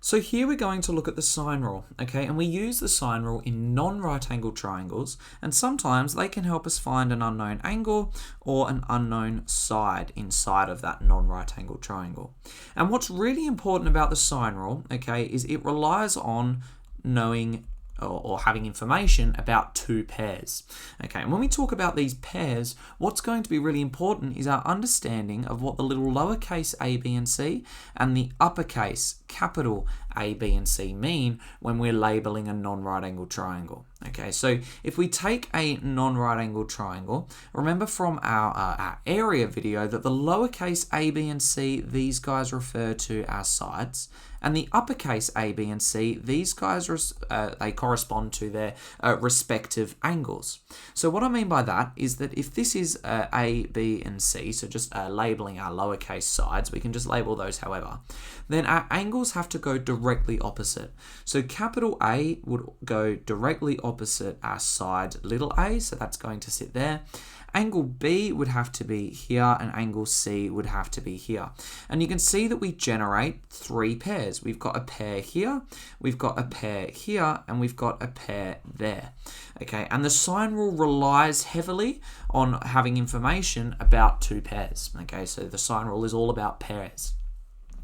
So here we're going to look at the sine rule, okay? And we use the sine rule in non-right angled triangles, and sometimes they can help us find an unknown angle or an unknown side inside of that non-right angled triangle. And what's really important about the sine rule, okay, is it relies on knowing or having information about two pairs. Okay, and when we talk about these pairs, what's going to be really important is our understanding of what the little lowercase a, b, and c and the uppercase capital A, B, and C mean when we're labeling a non-right angled triangle. Okay, so if we take a non-right angled triangle, remember from our area video that the lowercase a, b, and c, these guys refer to our sides, and the uppercase a, b, and c, these guys they correspond to their respective angles. So what I mean by that is that if this is a, b, and c, so just labeling our lowercase sides, we can just label those however, then our angles have to go directly opposite. So capital A would go directly opposite our side little a, so that's going to sit there. Angle B would have to be here, and angle C would have to be here. And you can see that we generate three pairs. We've got a pair here, we've got a pair here, and we've got a pair there. Okay, and the sine rule relies heavily on having information about two pairs. Okay, so the sine rule is all about pairs.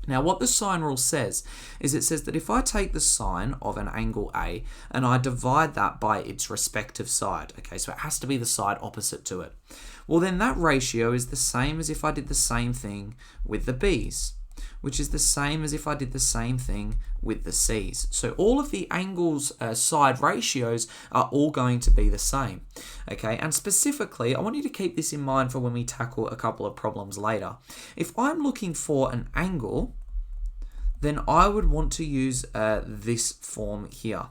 Now, what the sine rule says is it says that if I take the sine of an angle A and I divide that by its respective side, okay, so it has to be the side opposite to it, well, then that ratio is the same as if I did the same thing with the B's, which is the same as if I did the same thing with the C's. So all of the angles side ratios are all going to be the same. Okay, and specifically, I want you to keep this in mind for when we tackle a couple of problems later. If I'm looking for an angle, then I would want to use this form here.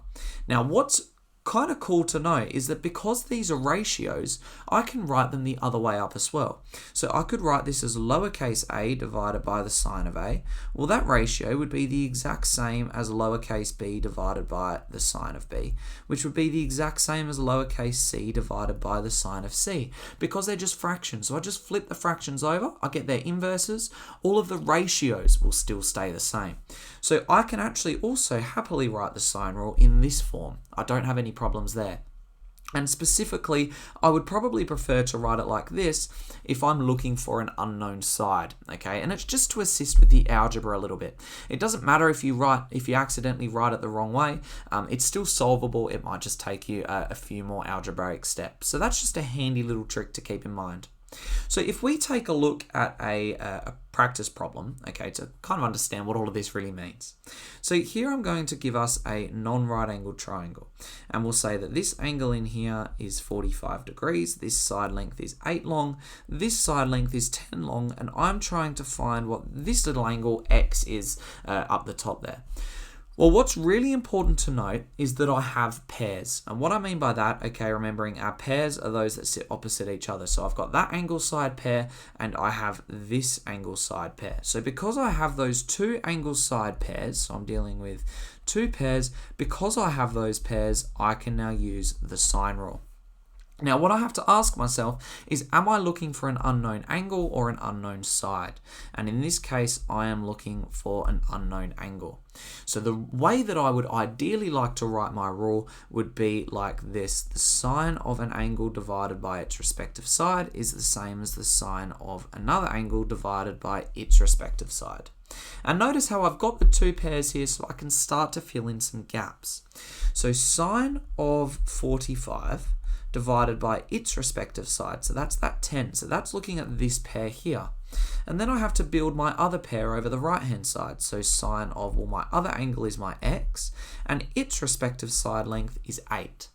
Now, what's kind of cool to know is that because these are ratios, I can write them the other way up as well. So I could write this as lowercase a divided by the sine of a. Well, that ratio would be the exact same as lowercase b divided by the sine of b, which would be the exact same as lowercase c divided by the sine of c, because they're just fractions. So I just flip the fractions over, I get their inverses, all of the ratios will still stay the same. So I can actually also happily write the sine rule in this form. I don't have any problems there. And specifically, I would probably prefer to write it like this if I'm looking for an unknown side, okay? And it's just to assist with the algebra a little bit. It doesn't matter if you accidentally write it the wrong way, it's still solvable. It might just take you a few more algebraic steps. So that's just a handy little trick to keep in mind. So if we take a look at a practice problem, okay, to kind of understand what all of this really means. So here I'm going to give us a non-right angled triangle, and we'll say that this angle in here is 45 degrees, this side length is 8 long, this side length is 10 long, and I'm trying to find what this little angle x is up the top there. Well, what's really important to note is that I have pairs. And what I mean by that, okay, remembering our pairs are those that sit opposite each other. So I've got that angle side pair and I have this angle side pair. So because I have those two angle side pairs, so I'm dealing with two pairs, because I have those pairs, I can now use the sine rule. Now, what I have to ask myself is, am I looking for an unknown angle or an unknown side? And in this case, I am looking for an unknown angle. So the way that I would ideally like to write my rule would be like this. The sine of an angle divided by its respective side is the same as the sine of another angle divided by its respective side. And notice how I've got the two pairs here so I can start to fill in some gaps. So sine of 45 divided by its respective side, so that's that 10, so that's looking at this pair here. And then I have to build my other pair over the right hand side, so sine of, well, my other angle is my x, and its respective side length is 8.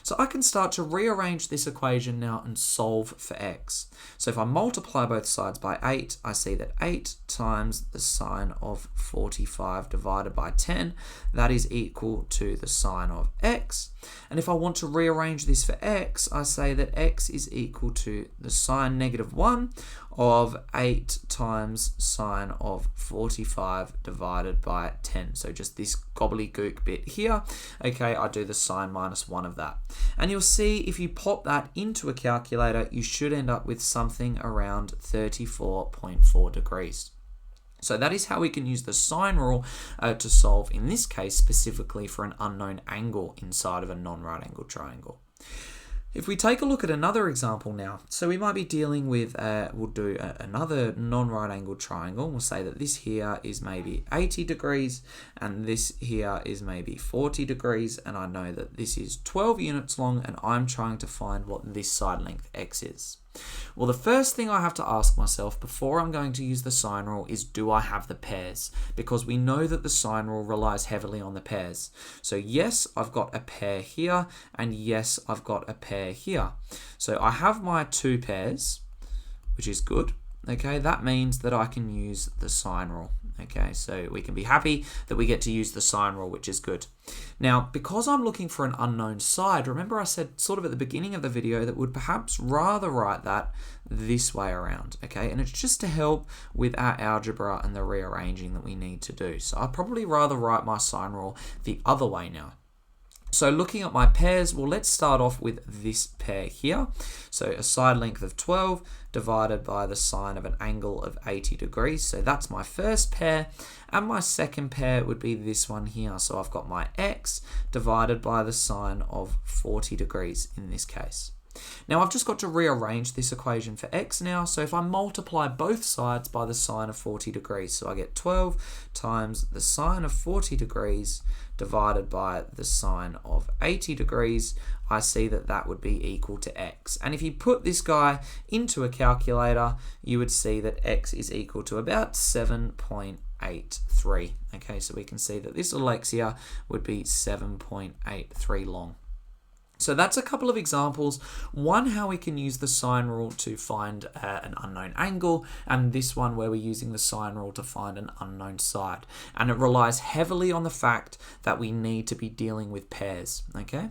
So I can start to rearrange this equation now and solve for x. So if I multiply both sides by 8, I see that 8 times the sine of 45 divided by 10, that is equal to the sine of x. And if I want to rearrange this for x, I say that x is equal to the sine -1 of 8 times sine of 45 divided by 10. So just this gobbledygook bit here. Okay, I do the sine -1 of that. And you'll see if you pop that into a calculator, you should end up with something around 34.4 degrees. So that is how we can use the sine rule to solve, in this case, specifically for an unknown angle inside of a non-right angled triangle. If we take a look at another example now, so we might be dealing with, we'll do another non-right angled triangle. We'll say that this here is maybe 80 degrees and this here is maybe 40 degrees, and I know that this is 12 units long and I'm trying to find what this side length x is. Well, the first thing I have to ask myself before I'm going to use the sine rule is, do I have the pairs? Because we know that the sine rule relies heavily on the pairs. So yes, I've got a pair here, and yes, I've got a pair here. So I have my two pairs, which is good. Okay, that means that I can use the sine rule. Okay, so we can be happy that we get to use the sine rule, which is good. Now, because I'm looking for an unknown side, remember I said sort of at the beginning of the video that would perhaps rather write that this way around, okay? And it's just to help with our algebra and the rearranging that we need to do. So I'd probably rather write my sine rule the other way now. So looking at my pairs, well, let's start off with this pair here. So a side length of 12 divided by the sine of an angle of 80 degrees. So that's my first pair. And my second pair would be this one here. So I've got my x divided by the sine of 40 degrees in this case. Now I've just got to rearrange this equation for x now. So if I multiply both sides by the sine of 40 degrees, so I get 12 times the sine of 40 degrees divided by the sine of 80 degrees, I see that that would be equal to x. And if you put this guy into a calculator, you would see that x is equal to about 7.83. Okay, so we can see that this little x here would be 7.83 long. So that's a couple of examples. One, how we can use the sine rule to find an unknown angle, and this one where we're using the sine rule to find an unknown side. And it relies heavily on the fact that we need to be dealing with pairs, okay?